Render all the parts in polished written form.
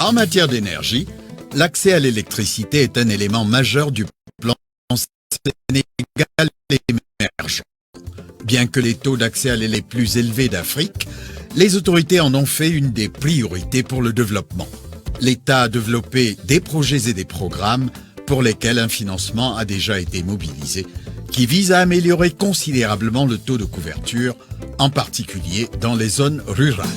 En matière d'énergie, l'accès à l'électricité est un élément majeur du plan Sénégal émergent. Bien que les taux d'accès à l'eau les plus élevés d'Afrique, les autorités en ont fait une des priorités pour le développement. L'État a développé des projets et des programmes pour lesquels un financement a déjà été mobilisé, qui vise à améliorer considérablement le taux de couverture, en particulier dans les zones rurales.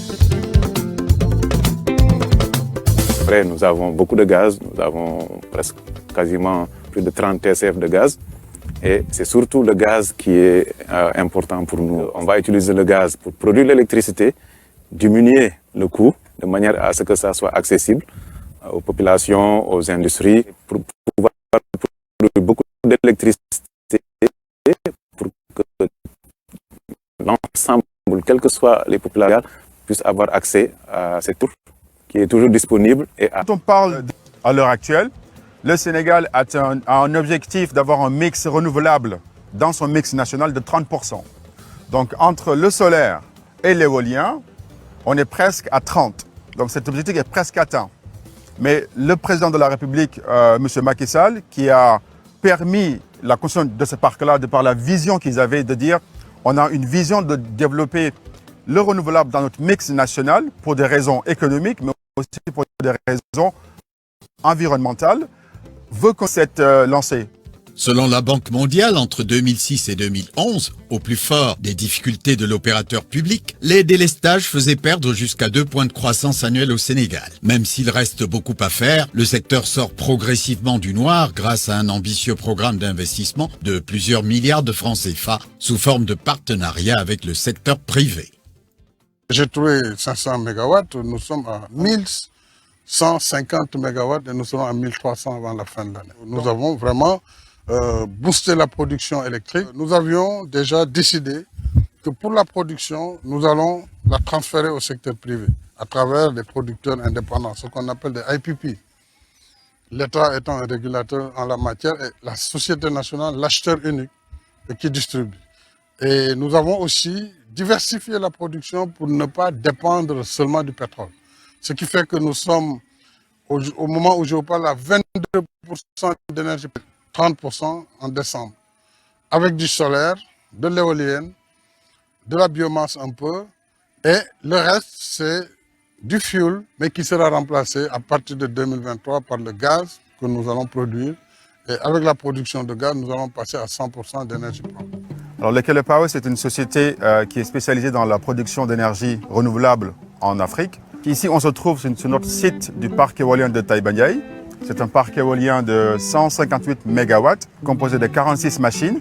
Après, nous avons beaucoup de gaz, nous avons presque quasiment plus de 30 TCF de gaz. Et c'est surtout le gaz qui est important pour nous. On va utiliser le gaz pour produire l'électricité, diminuer le coût de manière à ce que ça soit accessible aux populations, aux industries, pour pouvoir produire beaucoup d'électricité pour que l'ensemble, quelles que soient les populations, puissent avoir accès à cette tour qui est toujours disponible. Quand on parle à l'heure actuelle, le Sénégal a un objectif d'avoir un mix renouvelable dans son mix national de 30%. Donc entre le solaire et l'éolien, on est presque à 30. Donc cet objectif est presque atteint. Mais le président de la République, M. Macky Sall, qui a permis la construction de ce parc-là de par la vision qu'ils avaient de dire on a une vision de développer le renouvelable dans notre mix national pour des raisons économiques, mais aussi pour des raisons environnementales, veut qu'on s'est lancé. Selon la Banque mondiale, entre 2006 et 2011, au plus fort des difficultés de l'opérateur public, les délestages faisaient perdre jusqu'à 2 points de croissance annuelle au Sénégal. Même s'il reste beaucoup à faire, le secteur sort progressivement du noir grâce à un ambitieux programme d'investissement de plusieurs milliards de francs CFA sous forme de partenariat avec le secteur privé. J'ai trouvé 500 MW, nous sommes à 1150 MW et nous serons à 1300 avant la fin de l'année. Nous avons vraiment boosté la production électrique. Nous avions déjà décidé que pour la production, nous allons la transférer au secteur privé à travers les producteurs indépendants, ce qu'on appelle des IPP. L'État étant un régulateur en la matière et la Société nationale, l'acheteur unique qui distribue. Et nous avons aussi diversifié la production pour ne pas dépendre seulement du pétrole. Ce qui fait que nous sommes, au moment où je vous parle, à 22% d'énergie, 30% en décembre. Avec du solaire, de l'éolienne, de la biomasse un peu, et le reste, c'est du fuel, mais qui sera remplacé à partir de 2023 par le gaz que nous allons produire. Et avec la production de gaz, nous allons passer à 100% d'énergie propre. Alors, Lekele Power, c'est une société qui est spécialisée dans la production d'énergie renouvelable en Afrique. Ici, on se trouve sur notre site du parc éolien de Taïbanyaï. C'est un parc éolien de 158 MW, composé de 46 machines.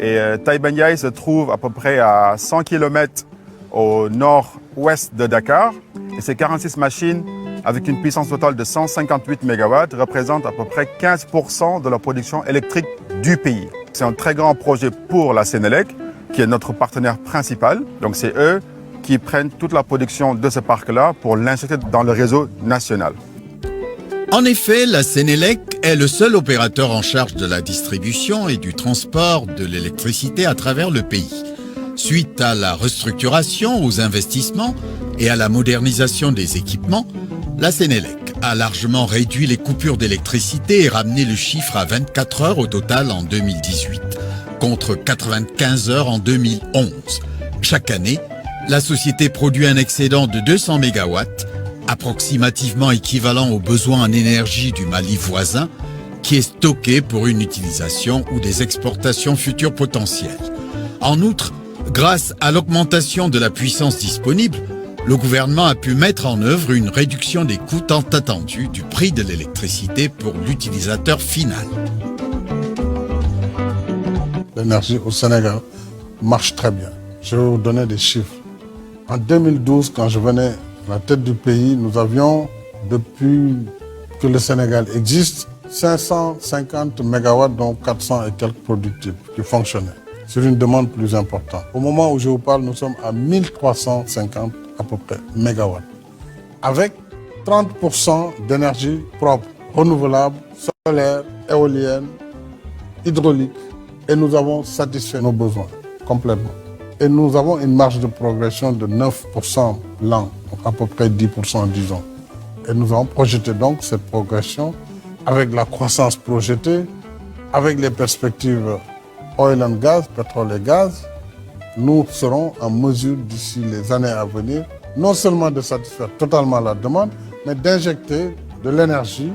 Et Taïbanyaï se trouve à peu près à 100 km au nord-ouest de Dakar. Et ces 46 machines, avec une puissance totale de 158 MW, représentent à peu près 15% de la production électrique du pays. C'est un très grand projet pour la Sénélec, qui est notre partenaire principal. Donc c'est eux qui prennent toute la production de ce parc-là pour l'injecter dans le réseau national. En effet, la Sénélec est le seul opérateur en charge de la distribution et du transport de l'électricité à travers le pays. Suite à la restructuration, aux investissements et à la modernisation des équipements, la Sénélec a largement réduit les coupures d'électricité et ramené le chiffre à 24 heures au total en 2018, contre 95 heures en 2011. Chaque année, la société produit un excédent de 200 MW, approximativement équivalent aux besoins en énergie du Mali voisin, qui est stocké pour une utilisation ou des exportations futures potentielles. En outre, grâce à l'augmentation de la puissance disponible, le gouvernement a pu mettre en œuvre une réduction des coûts tant attendus du prix de l'électricité pour l'utilisateur final. L'énergie au Sénégal marche très bien. Je vais vous donner des chiffres. En 2012, quand je venais à la tête du pays, nous avions, depuis que le Sénégal existe, 550 MW, dont 400 et quelques productifs qui fonctionnaient sur une demande plus importante. Au moment où je vous parle, nous sommes à 1350 à peu près mégawatts, avec 30% d'énergie propre, renouvelable, solaire, éolienne, hydraulique, et nous avons satisfait nos besoins complètement. Et nous avons une marge de progression de 9% l'an, donc à peu près 10%, disons. Et nous avons projeté donc cette progression avec la croissance projetée, avec les perspectives oil and gas, pétrole et gaz. Nous serons en mesure d'ici les années à venir, non seulement de satisfaire totalement la demande, mais d'injecter de l'énergie,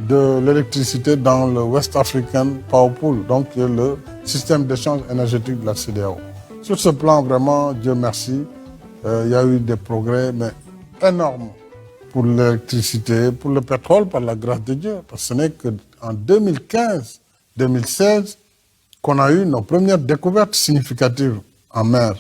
de l'électricité dans le West African Power Pool, donc le système d'échange énergétique de la CEDEAO. Sur ce plan, vraiment, Dieu merci, il y a eu des progrès mais énormes pour l'électricité, pour le pétrole, par la grâce de Dieu. Parce que ce n'est qu'en 2015-2016 qu'on a eu nos premières découvertes significatives en mer.